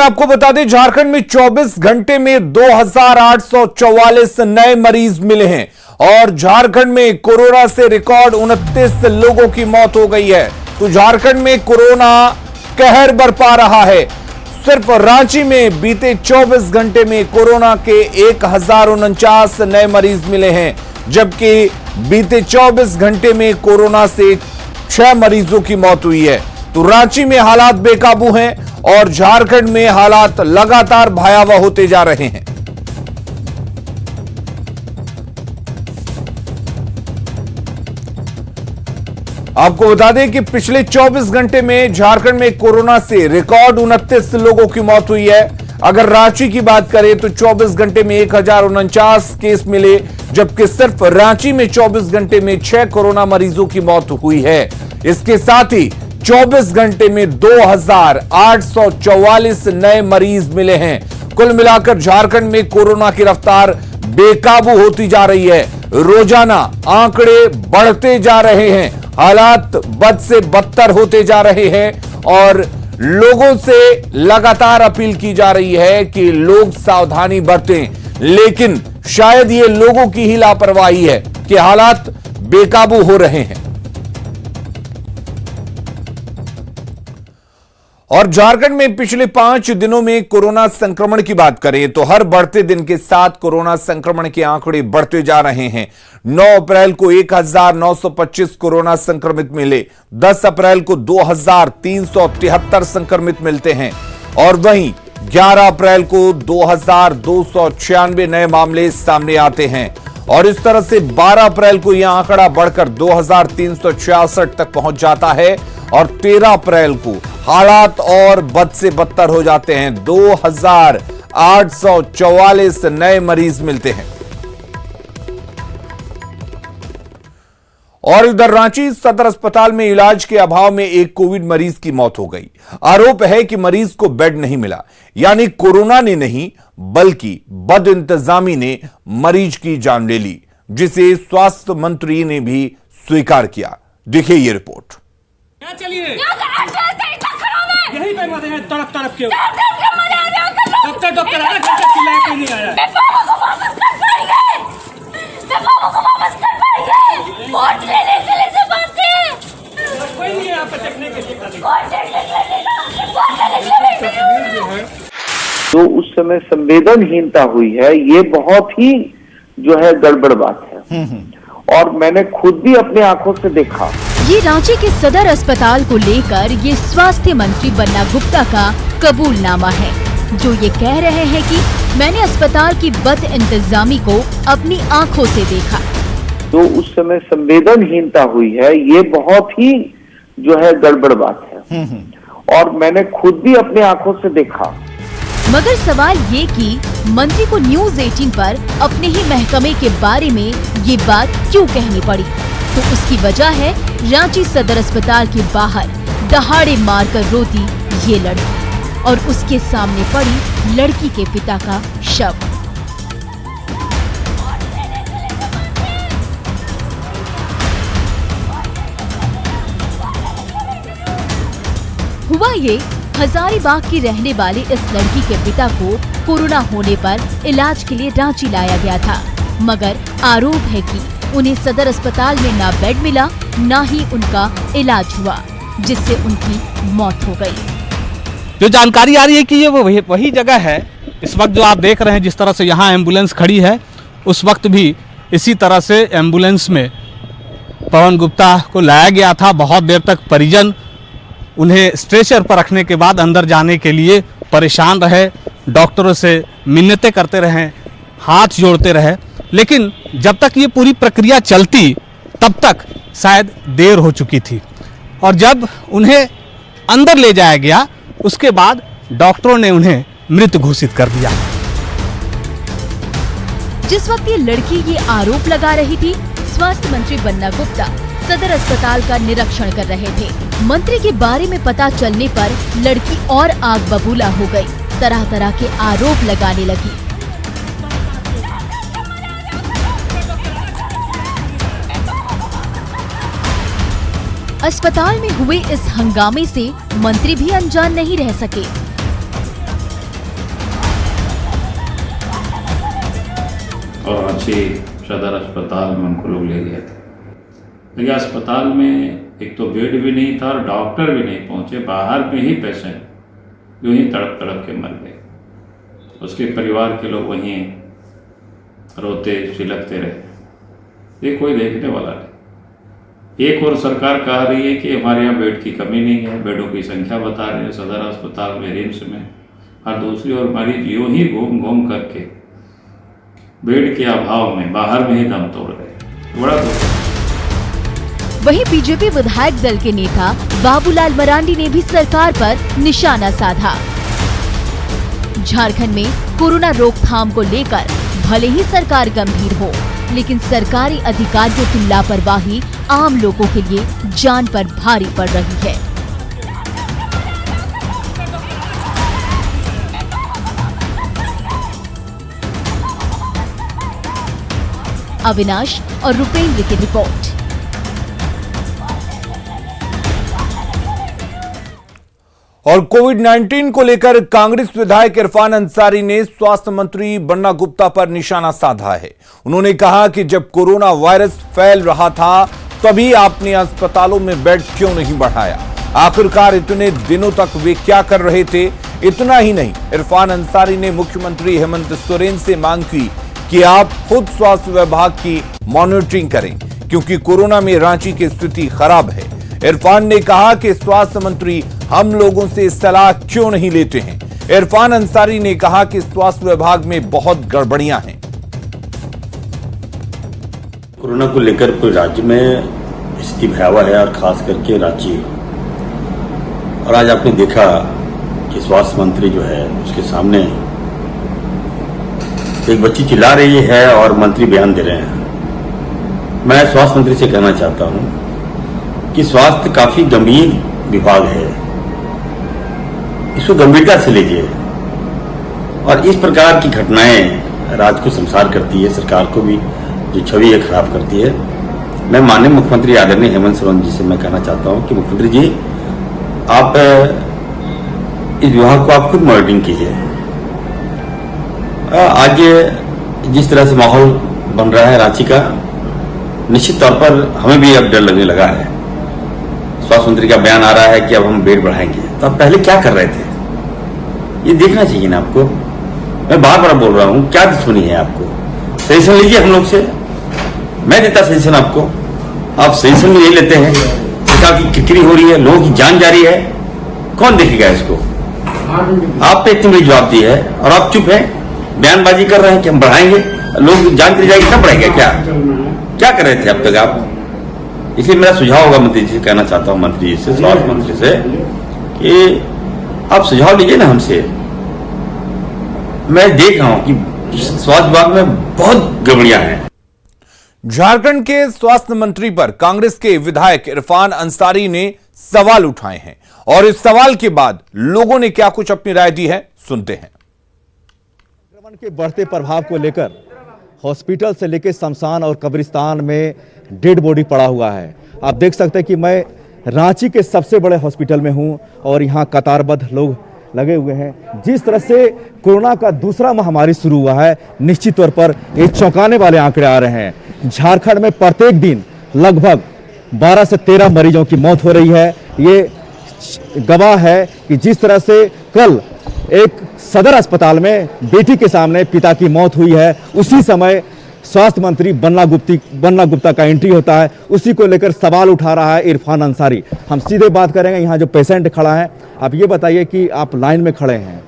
आपको बता दें, झारखंड में 24 घंटे में 2844 नए मरीज मिले हैं और झारखंड में कोरोना से रिकॉर्ड 29 लोगों की मौत हो गई है। तो झारखंड में कोरोना कहर बरपा रहा है। सिर्फ रांची में बीते 24 घंटे में कोरोना के 1049 नए मरीज मिले हैं, जबकि बीते 24 घंटे में कोरोना से 6 मरीजों की मौत हुई है। तो रांची में हालात बेकाबू हैं और झारखंड में हालात लगातार भयावह होते जा रहे हैं। आपको बता दें कि पिछले 24 घंटे में झारखंड में कोरोना से रिकॉर्ड 29 लोगों की मौत हुई है। अगर रांची की बात करें तो 24 घंटे में 1049 केस मिले, जबकि सिर्फ रांची में 24 घंटे में 6 कोरोना मरीजों की मौत हुई है। इसके साथ ही 24 घंटे में 2844 नए मरीज मिले हैं। कुल मिलाकर झारखंड में कोरोना की रफ्तार बेकाबू होती जा रही है। रोजाना आंकड़े बढ़ते जा रहे हैं, हालात बद से बदतर होते जा रहे हैं और लोगों से लगातार अपील की जा रही है कि लोग सावधानी बरतें। लेकिन शायद ये लोगों की ही लापरवाही है कि हालात बेकाबू हो रहे हैं। और झारखंड में पिछले 5 दिनों में कोरोना संक्रमण की बात करें तो हर बढ़ते दिन के साथ कोरोना संक्रमण के आंकड़े बढ़ते जा रहे हैं। 9 अप्रैल को 1925 कोरोना संक्रमित मिले, 10 अप्रैल को 2373 संक्रमित मिलते हैं और वहीं 11 अप्रैल को 2296 नए मामले सामने आते हैं और इस तरह से 12 अप्रैल को यह आंकड़ा बढ़कर 2366 तक पहुंच जाता है और 13 अप्रैल को हालात और बद से बदतर हो जाते हैं। 2844 नए मरीज मिलते हैं। और इधर रांची सदर अस्पताल में इलाज के अभाव में एक कोविड मरीज की मौत हो गई। आरोप है कि मरीज को बेड नहीं मिला, यानी कोरोना ने नहीं बल्कि बद इंतजामी ने मरीज की जान ले ली, जिसे स्वास्थ्य मंत्री ने भी स्वीकार किया। देखिए ये रिपोर्ट। चलिए यही पे मरे हैं तड़प तड़प के। डॉक्टर आधा घंटा चिल्लाया कोई नहीं आया। कोई नहीं है आप देखने के लिए। तो उस समय संवेदनहीनता हुई है, ये बहुत ही जो है गड़बड़ बात है और मैंने खुद भी अपने आंखों से देखा। ये रांची के सदर अस्पताल को लेकर ये स्वास्थ्य मंत्री बन्ना गुप्ता का कबूलनामा है, जो ये कह रहे हैं कि मैंने अस्पताल की बद इंतजामी को अपनी आंखों से देखा। तो उस समय संवेदनहीनता हुई है, ये बहुत ही जो है गड़बड़ बात है और मैंने खुद भी अपने आंखों से देखा। मगर सवाल ये कि मंत्री को न्यूज़ 18 पर अपने ही महकमे के बारे में ये बात क्यों कहनी पड़ी? तो उसकी वजह है रांची सदर अस्पताल के बाहर दहाड़े मारकर रोती ये लड़की और उसके सामने पड़ी लड़की के पिता का शव। हुआ ये, हजारीबाग की रहने वाली इस लड़की के पिता को कोरोना होने पर इलाज के लिए रांची लाया गया था, मगर आरोप है कि उन्हें सदर अस्पताल में ना बेड मिला, ना ही उनका इलाज हुआ, जिससे उनकी मौत हो गई। जो जानकारी आ रही है कि ये वही जगह है। इस वक्त जो आप देख रहे हैं, जिस तरह से यहाँ एम्बुलेंस खड़ी है, उस वक्त भी इसी तरह से एम्बुलेंस में पवन गुप्ता को लाया गया था। बहुत देर तक परिजन उन्हें स्ट्रेचर पर रखने के बाद अंदर जाने के लिए परेशान रहे, डॉक्टरों से मिन्नतें करते रहे, हाथ जोड़ते रहे, लेकिन जब तक ये पूरी प्रक्रिया चलती तब तक शायद देर हो चुकी थी और जब उन्हें अंदर ले जाया गया उसके बाद डॉक्टरों ने उन्हें मृत घोषित कर दिया। जिस वक्त ये लड़की ये आरोप लगा रही थी, स्वास्थ्य मंत्री बन्ना गुप्ता सदर अस्पताल का निरीक्षण कर रहे थे। मंत्री के बारे में पता चलने पर लड़की और आग बबूला हो गई, तरह तरह के आरोप लगाने लगी। अस्पताल में हुए इस हंगामे से मंत्री भी अनजान नहीं रह सके। रांची सदर अस्पताल में उनको लोग ले गए थे। लेकिन अस्पताल में एक तो बेड भी नहीं था और डॉक्टर भी नहीं पहुंचे, बाहर में ही पेशेंट यूं ही तड़प तड़प के मर गए। उसके परिवार के लोग वहीं रोते सिलकते रहे, ये कोई देखने वाला नहीं। एक और सरकार कह रही है कि हमारे यहाँ बेड की कमी नहीं है, बेडों की संख्या बता रहे हैं सदर अस्पताल में, रिम्स में, और दूसरी ओर मरीज यूं ही घूम घूम करके बेड के अभाव में बाहर में ही दम तोड़ गए। बड़ा दुख। वहीं बीजेपी विधायक दल के नेता बाबूलाल मरांडी ने भी सरकार पर निशाना साधा। झारखंड में कोरोना रोकथाम को लेकर भले ही सरकार गंभीर हो, लेकिन सरकारी अधिकारियों की लापरवाही आम लोगों के लिए जान पर भारी पड़ रही है। अविनाश और रुपेंद्र की रिपोर्ट। और कोविड-19 को लेकर कांग्रेस विधायक इरफान अंसारी ने स्वास्थ्य मंत्री बन्ना गुप्ता पर निशाना साधा है। उन्होंने कहा कि जब कोरोना वायरस फैल रहा था तभी आपने अस्पतालों में बेड क्यों नहीं बढ़ाया? आखिरकार इतने दिनों तक वे क्या कर रहे थे? इतना ही नहीं, इरफान अंसारी ने मुख्यमंत्री हेमंत सोरेन से मांग की कि आप खुद स्वास्थ्य विभाग की मॉनिटरिंग करें, क्योंकि कोरोना में रांची की स्थिति खराब है। इरफान ने कहा कि स्वास्थ्य मंत्री हम लोगों से सलाह क्यों नहीं लेते हैं। इरफान अंसारी ने कहा कि स्वास्थ्य विभाग में बहुत गड़बड़ियां हैं। कोरोना को लेकर पूरे राज्य में स्थिति भयावह है और खास करके रांची। और आज आपने देखा कि स्वास्थ्य मंत्री जो है उसके सामने एक बच्ची चिल्ला रही है और मंत्री बयान दे रहे हैं। मैं स्वास्थ्य मंत्री से कहना चाहता हूं कि स्वास्थ्य काफी गंभीर विभाग है, इसको गंभीरता से लीजिए। और इस प्रकार की घटनाएं राज्य को संसार करती है, सरकार को भी जो छवि है खराब करती है। मैं माननीय मुख्यमंत्री आदरणीय हेमंत सोरेन जी से मैं कहना चाहता हूं कि मुख्यमंत्री जी आप इस विभाग को आप खुद मॉनिटरिंग कीजिए। आज जिस तरह से माहौल बन रहा है रांची का, निश्चित तौर पर हमें भी अब डर लगने लगा है। स्वास्थ्य मंत्री का बयान आ रहा है कि अब हम बेड बढ़ाएंगे, तो आप पहले क्या कर रहे थे? ये देखना चाहिए ना आपको। मैं बार बार बोल रहा हूं, क्या दुश्मनी है आपको? सजेशन लीजिए हम लोग से, मैं देता सजेशन आपको, आप सजेशन भी नहीं लेते हैं। सरकार की किरकिरी हो रही है, लोगों की जान जा रही है, कौन देखेगा इसको? आप पे इतनी बड़ी जवाब दी है और आप चुप है, बयानबाजी कर रहे हैं कि हम बढ़ाएंगे, लोग जान चली जाएगी, तब बढ़ाएंगे। क्या कर रहे थे अब तक आप? इसलिए मेरा सुझाव होगा मंत्री जी से, कहना चाहता हूं मंत्री जी से, स्वास्थ्य मंत्री से, कि आप सुझाव लीजिए ना हमसे। मैं देख रहा हूं कि स्वास्थ्य विभाग में बहुत गड़बड़ियां हैं। झारखंड के स्वास्थ्य मंत्री पर कांग्रेस के विधायक इरफान अंसारी ने सवाल उठाए हैं, और इस सवाल के बाद लोगों ने क्या कुछ अपनी राय दी है, सुनते हैं। संक्रमण के बढ़ते प्रभाव को लेकर हॉस्पिटल से लेकर शमशान और कब्रिस्तान में डेड बॉडी पड़ा हुआ है। आप देख सकते हैं कि मैं रांची के सबसे बड़े हॉस्पिटल में हूं और यहां कतारबद्ध लोग लगे हुए हैं। जिस तरह से कोरोना का दूसरा महामारी शुरू हुआ है, निश्चित तौर पर ये चौंकाने वाले आंकड़े आ रहे हैं। झारखंड में प्रत्येक दिन लगभग 12 से 13 मरीजों की मौत हो रही है। ये गवाह है कि जिस तरह से कल एक सदर अस्पताल में बेटी के सामने पिता की मौत हुई है, उसी समय स्वास्थ्य मंत्री बन्ना गुप्ता का एंट्री होता है। उसी को लेकर सवाल उठा रहा है इरफान अंसारी। हम सीधे बात करेंगे, यहाँ जो पेशेंट खड़ा है, आप ये बताइए कि आप लाइन में खड़े हैं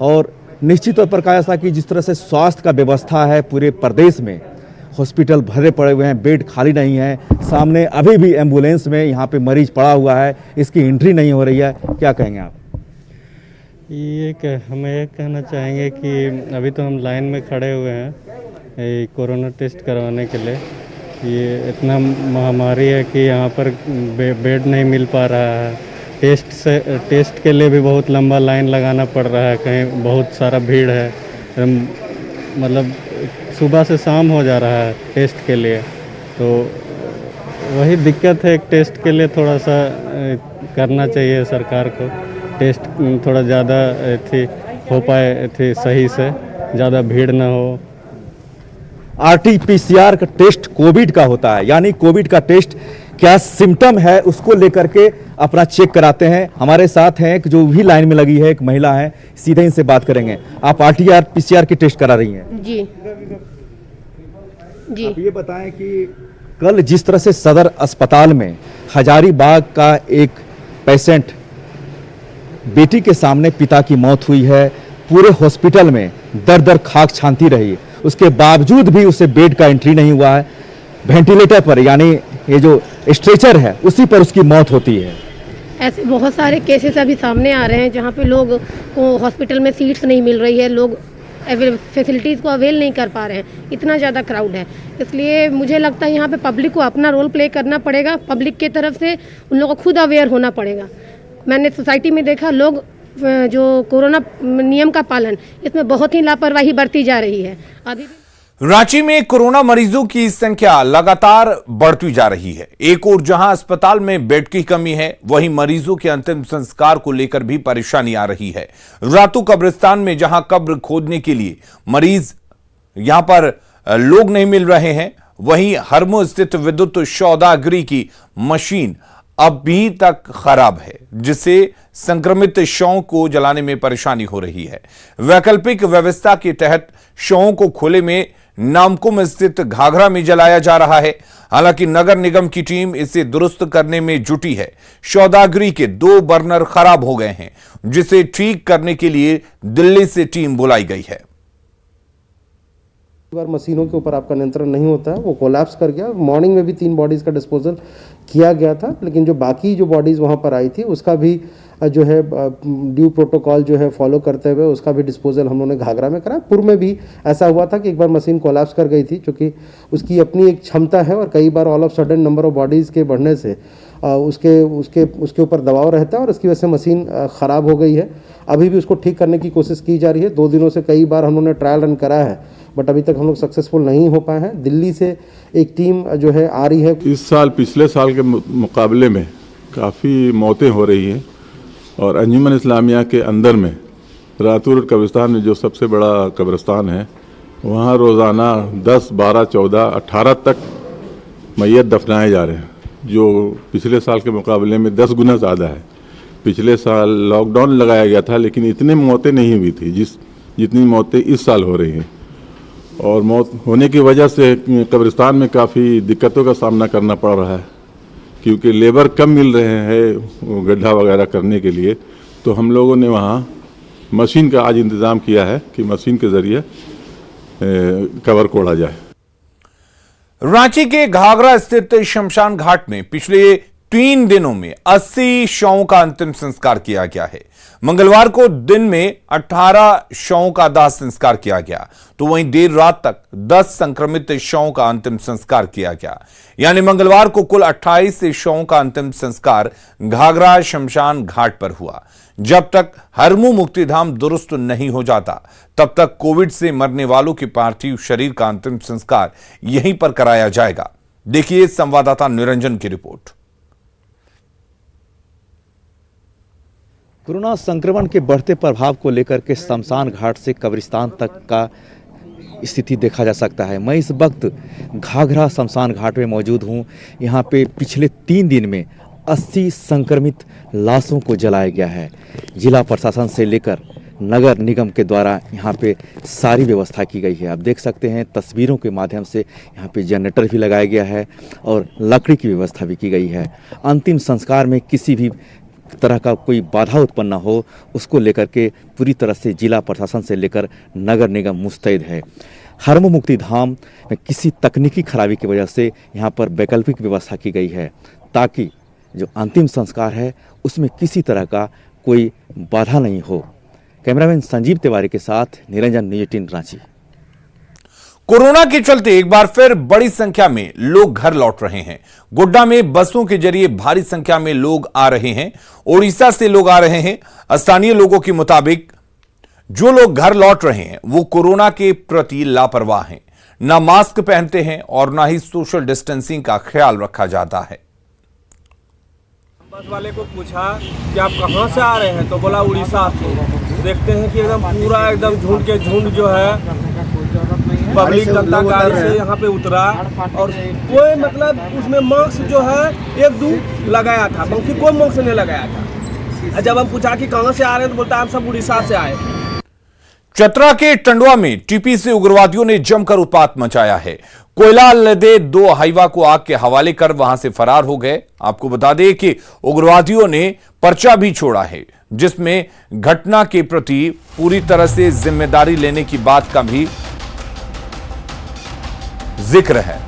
और निश्चित तौर पर कहा ऐसा कि जिस तरह से स्वास्थ्य का व्यवस्था है पूरे प्रदेश में, हॉस्पिटल भरे पड़े हुए हैं, बेड खाली नहीं है, सामने अभी भी एम्बुलेंस में यहाँ पे मरीज पड़ा हुआ है, इसकी एंट्री नहीं हो रही है, क्या कहेंगे आप? हम ये कहना चाहेंगे कि अभी तो हम लाइन में खड़े हुए हैं कोरोना टेस्ट करवाने के लिए। ये इतना महामारी है कि यहाँ पर बेड नहीं मिल पा रहा है। टेस्ट के लिए भी बहुत लंबा लाइन लगाना पड़ रहा है, कहीं बहुत सारा भीड़ है, मतलब सुबह से शाम हो जा रहा है टेस्ट के लिए। तो वही दिक्कत है, एक टेस्ट के लिए थोड़ा सा करना चाहिए सरकार को, टेस्ट थोड़ा ज़्यादा हो पाए सही से, ज़्यादा भीड़ ना हो। RT-PCR का टेस्ट कोविड का होता है, यानी कोविड का टेस्ट क्या सिम्टम है उसको लेकर के अपना चेक कराते हैं। हमारे साथ हैं जो भी लाइन में लगी है, एक महिला है, सीधे इनसे बात करेंगे। आप RT-PCR की टेस्ट करा रही हैं? जी जी। आप ये बताएं कि कल जिस तरह से सदर अस्पताल में हजारीबाग का एक पेशेंट, बेटी के सामने पिता की मौत हुई है, पूरे हॉस्पिटल में दर दर खाक छानती रही, उसके बावजूद भी उसे बेड का एंट्री नहीं हुआ है, वेंटिलेटर पर यानी ये जो स्ट्रेचर है उसी पर उसकी मौत होती है। ऐसे बहुत सारे केसेस अभी सामने आ रहे हैं जहां पे लोग को हॉस्पिटल में सीट्स नहीं मिल रही है, लोग फैसिलिटीज़ को अवेल नहीं कर पा रहे हैं, इतना ज़्यादा क्राउड है। इसलिए मुझे लगता है यहाँ पे पब्लिक को अपना रोल प्ले करना पड़ेगा, पब्लिक के तरफ से उन लोगों को खुद अवेयर होना पड़ेगा। मैंने सोसाइटी में देखा लोग जो कोरोना नियम का पालन, इसमें बहुत ही लापरवाही बरती जा रही है। अभी रांची में कोरोना मरीजों की संख्या लगातार बढ़ती जा रही है। एक ओर जहां अस्पताल में बेड की कमी है, वहीं मरीजों के अंतिम संस्कार को लेकर भी परेशानी आ रही है। रातू कब्रिस्तान में जहां कब्र खोदने के लिए मरीज यहां पर लोग नहीं मिल रहे हैं, वहीं हरमो स्थित विद्युत सौदागरी की मशीन अभी तक खराब है, जिससे संक्रमित शवों को जलाने में परेशानी हो रही है। वैकल्पिक व्यवस्था के तहत शवों को खुले में नामकुम स्थित घाघरा में जलाया जा रहा है। हालांकि नगर निगम की टीम इसे दुरुस्त करने में जुटी है। सौदागरी के 2 बर्नर खराब हो गए हैं, जिसे ठीक करने के लिए दिल्ली से टीम बुलाई गई है। बार मशीनों के ऊपर आपका नियंत्रण नहीं होता है, वो कोलैप्स कर गया। मॉर्निंग में भी 3 बॉडीज़ का डिस्पोजल किया गया था, लेकिन जो बाकी जो बॉडीज़ वहाँ पर आई थी उसका भी जो है ड्यू प्रोटोकॉल जो है फॉलो करते हुए उसका भी डिस्पोजल हम लोगों ने घाघरा में करा। पूर्व में भी ऐसा हुआ था कि एक बार मशीन कोलैप्स कर गई थी, क्योंकि उसकी अपनी एक क्षमता है और कई बार all of sudden number of bodies के बढ़ने से उसके ऊपर दबाव रहता है और इसकी वजह से मशीन ख़राब हो गई है। अभी भी उसको ठीक करने की कोशिश की जा रही है। 2 दिनों से कई बार हम लोगों ने ट्रायल रन करा है, बट अभी तक हम लोग सक्सेसफुल नहीं हो पाए हैं। दिल्ली से एक टीम जो है आ रही है। इस साल पिछले साल के मुकाबले में काफ़ी मौतें हो रही हैं और अंजुमन इस्लामिया के अंदर में रातू रोड कब्रिस्तान में जो सबसे बड़ा कब्रिस्तान है, वहाँ रोज़ाना 10, 12, 14, 18 तक मैयत दफनाए जा रहे हैं, जो पिछले साल के मुकाबले में 10 गुना ज़्यादा है। पिछले साल लॉकडाउन लगाया गया था, लेकिन इतनी मौतें नहीं हुई थी जितनी मौतें इस साल हो रही हैं। और मौत होने की वजह से कब्रिस्तान में काफ़ी दिक्कतों का सामना करना पड़ रहा है, क्योंकि लेबर कम मिल रहे हैं गड्ढा वगैरह करने के लिए। तो हम लोगों ने वहाँ मशीन का आज इंतज़ाम किया है कि मशीन के ज़रिए कवर कोड़ा जाए। रांची के घाघरा स्थित शमशान घाट में पिछले 3 दिनों में 80 शवों का अंतिम संस्कार किया गया है। मंगलवार को दिन में 18 शवों का दाह संस्कार किया गया, तो वहीं देर रात तक 10 संक्रमित शवों का अंतिम संस्कार किया गया। यानी मंगलवार को कुल 28 शवों का अंतिम संस्कार घाघरा शमशान घाट पर हुआ। जब तक हरमू मुक्तिधाम दुरुस्त नहीं हो जाता, तब तक कोविड से मरने वालों के पार्थिव शरीर का अंतिम संस्कार यहीं पर कराया जाएगा। देखिए संवाददाता निरंजन की रिपोर्ट। कोरोना संक्रमण के बढ़ते प्रभाव को लेकर के शमशान घाट से कब्रिस्तान तक का स्थिति देखा जा सकता है। मैं इस वक्त घाघरा शमशान घाट में मौजूद हूं। यहां पे पिछले 3 दिन में 80 संक्रमित लाशों को जलाया गया है। जिला प्रशासन से लेकर नगर निगम के द्वारा यहाँ पे सारी व्यवस्था की गई है। आप देख सकते हैं तस्वीरों के माध्यम से यहाँ पे जनरेटर भी लगाया गया है और लकड़ी की व्यवस्था भी की गई है। अंतिम संस्कार में किसी भी तरह का कोई बाधा उत्पन्न ना हो, उसको लेकर के पूरी तरह से जिला प्रशासन से लेकर नगर निगम मुस्तैद है। हरमू मुक्तिधाम में किसी तकनीकी खराबी की वजह से यहाँ पर वैकल्पिक व्यवस्था की गई है, ताकि जो अंतिम संस्कार है उसमें किसी तरह का कोई बाधा नहीं हो। कैमरामैन संजीव तिवारी के साथ निरंजन, न्यूज़ 18 रांची। कोरोना के चलते एक बार फिर बड़ी संख्या में लोग घर लौट रहे हैं। गोड्डा में बसों के जरिए भारी संख्या में लोग आ रहे हैं। ओडिशा से लोग आ रहे हैं। स्थानीय लोगों के मुताबिक जो लोग घर लौट रहे हैं वो कोरोना के प्रति लापरवाह हैं, ना मास्क पहनते हैं और ना ही सोशल डिस्टेंसिंग का ख्याल रखा जाता है। बस वाले को पूछा कि आप कहां से आ रहे हैं, तो बोला उड़ीसा से। देखते हैं कि एकदम पूरा एकदम झुंड के झुंड जो है पब्लिक गंदा गाड़ी से यहाँ पे उतरा और कोई मतलब उसमें मास्क जो है एक दो लगाया था, बाकी कोई मास्क नहीं लगाया था। जब हम पूछा कि कहाँ से आ रहे हैं तो बोलता हम सब उड़ीसा से आए। चतरा के टंडवा में टीपीसी उग्रवादियों ने जमकर उत्पात मचाया है। कोयला लदे 2 हाईवा को आग के हवाले कर वहां से फरार हो गए। आपको बता दें कि उग्रवादियों ने पर्चा भी छोड़ा है, जिसमें घटना के प्रति पूरी तरह से जिम्मेदारी लेने की बात का भी जिक्र है।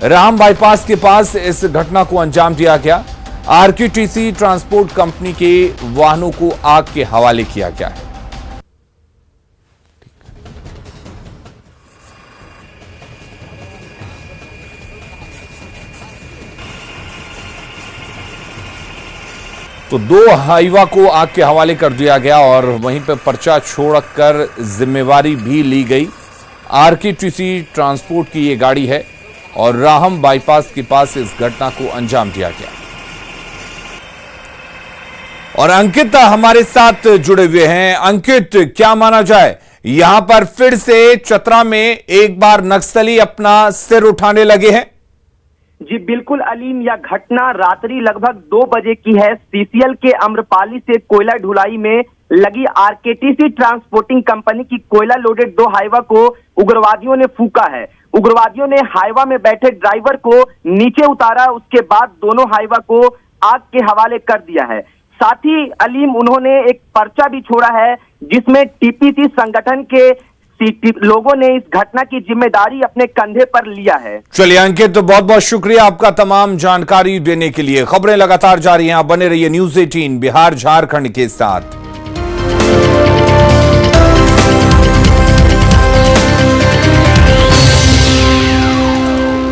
राम बाईपास के पास इस घटना को अंजाम दिया गया। आरकेटीसी ट्रांसपोर्ट कंपनी के वाहनों को आग के हवाले किया गया है। तो 2 हाईवा को आग के हवाले कर दिया गया और वहीं पर पर्चा छोड़कर जिम्मेवारी भी ली गई। आरकेटीसी ट्रांसपोर्ट की ये गाड़ी है और राहम बाईपास के पास इस घटना को अंजाम दिया गया। और अंकित हमारे साथ जुड़े हुए हैं। अंकित, क्या माना जाए, यहां पर फिर से चतरा में एक बार नक्सली अपना सिर उठाने लगे हैं? जी बिल्कुल अलीम, यह घटना रात्रि लगभग 2 बजे की है। सीसीएल के अम्रपाली से कोयला ढुलाई में लगी आरकेटीसी ट्रांसपोर्टिंग कंपनी की कोयला लोडेड 2 हाईवा को उग्रवादियों ने फूका है। उग्रवादियों ने हाईवा में बैठे ड्राइवर को नीचे उतारा, उसके बाद दोनों हाईवा को आग के हवाले कर दिया है। साथ ही अलीम उन्होंने एक पर्चा भी छोड़ा है, जिसमें टीपीसी संगठन के लोगों ने इस घटना की जिम्मेदारी अपने कंधे पर लिया है। चलिए अंकित, तो बहुत बहुत शुक्रिया आपका तमाम जानकारी देने के लिए। खबरें लगातार जारी हैं, आप बने रहिए न्यूज़ 18 बिहार झारखंड के साथ।